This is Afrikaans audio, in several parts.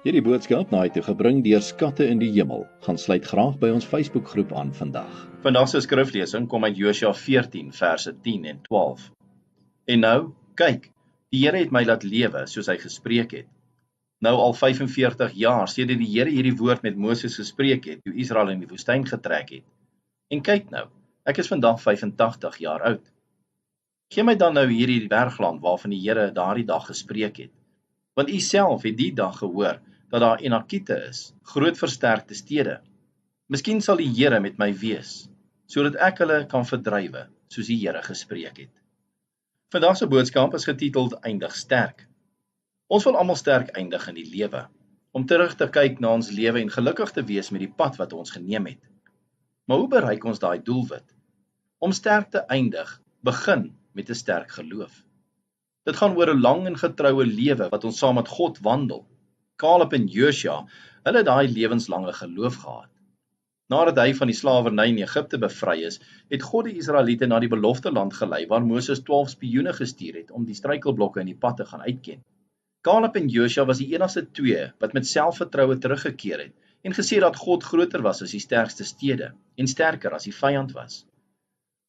Hierdie boodskap na toe gebring deur Skatte in die Hemel. Gaan sluit graag by ons Facebookgroep aan vandag. Vandag se skriflesing kom uit Josua 14 verse 10 en 12. En nou, kyk, die Here het my laat lewe soos hy gespreek het. Nou al 45 jaar sedert die Here hierdie woord met Moses gespreek het, toe Israel in die woestyn getrek het. En kyk nou, ek is vandag 85 jaar oud. Gee my dan nou hierdie bergland waarvan die Here daardie dag gespreek het. Want u self het die dag gehoor dat daar Enakiete is, groot versterkte stede. Miskien sal die Here met my wees, sodat ek hulle kan verdrywe, soos die Here gespreek het. Vandag se boodskap is getiteld Eindig sterk. Ons wil almal sterk eindig in die lewe, om terug te kyk na ons lewe en gelukkig te wees met die pad wat ons geneem het. Maar hoe bereik ons daai doelwit? Om sterk te eindig, begin met 'n sterk geloof. Dit gaan oor 'n lang en getroue lewe wat ons saam met God wandel. Caleb en Josua, hulle het daai lewenslange geloof gehad. Nadat hy van die slawerny in Egipte bevry is, het God die Israeliete na die beloofde land gelei waar Moses 12 spioene gestuur het om die struikelblokke in die pad te gaan uitken. Caleb en Josua was die enigste twee wat met selfvertroue teruggekeer het en gesê dat God groter was as die sterkste stede en sterker as die vyand was.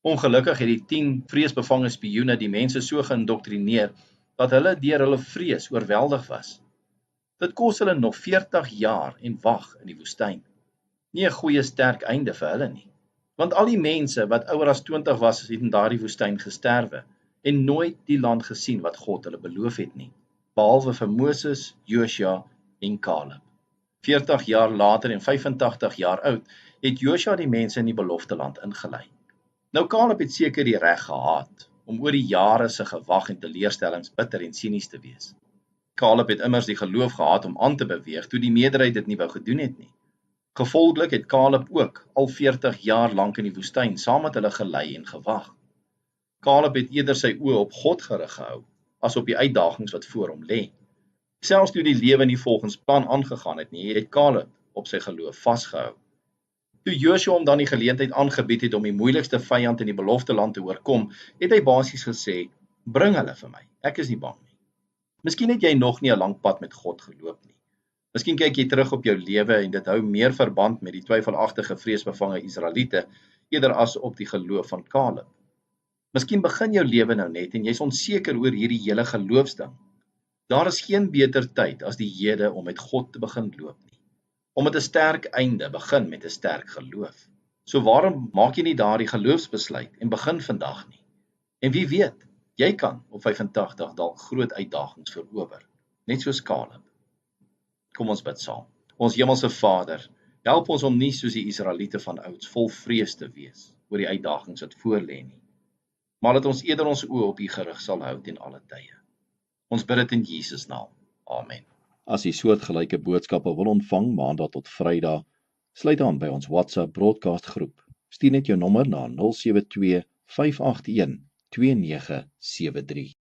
Ongelukkig het die 10 vreesbevange spioene die mense so geïndoktrineer dat hulle deur hulle vrees oorweldig was. Dit kos hulle nog 40 jaar en wag in die woestyn. Nie 'n goeie sterk einde vir hulle nie. Want al die mense wat ouer as 20 was, het in daardie woestyn gesterwe en nooit die land gesien wat God hulle beloof het nie, behalwe vir Moses, Josua en Caleb. 40 jaar later en 85 jaar oud, het Josua die mense in die beloofde land ingelei. Nou Caleb het seker die reg gehad om oor die jare se gewag en teleurstellings bitter en sinies te wees. Caleb het immers die geloof gehad om aan te beweeg toe die meerderheid dit nie wou gedoen het nie. Gevolglik het Caleb ook al 40 jaar lank in die woestyn saam met hulle gelei en gewag. Caleb het eerder sy oë op God gerig gehou as op die uitdagings wat voor hom lê. Selfs toe die lewe nie volgens plan aangegaan het nie, het Caleb op sy geloof vasgehou. Toe Josua hom dan die geleentheid aangebied het om die moeilikste vyand in die beloofde land te oorkom, het hy basies gesê, bring hulle vir my, ek is nie bang nie. Miskien het jy nog nie 'n lang pad met God geloop nie. Miskien kyk jy terug op jou lewe en dit hou meer verband met die twyfelagtige vreesbevange Israeliete, eerder as op die geloof van Caleb. Miskien begin jou lewe nou net en jy's onseker oor hierdie hele geloofsding. Daar is geen beter tyd as die hede om met God te begin loop nie. Om met 'n sterk einde begin met 'n sterk geloof. So waarom maak jy nie daardie geloofsbesluit en begin vandag nie? En wie weet, jy kan op 85 dalk groot uitdagings verower, net soos Caleb. Kom ons bid saam. Ons hemelse Vader, help ons om nie soos die Israeliete van ouds vol vrees te wees oor die uitdagings wat voor lê nie, maar dat ons eerder ons oë op U gerig sal hou ten alle tye. Ons bid dit in Jesus naam. Amen. As jy soortgelyke boodskappe wil ontvang Maandag tot Vrydag, sluit aan by ons WhatsApp broadcast groep. Stuur net jou nommer na 072 581 2973.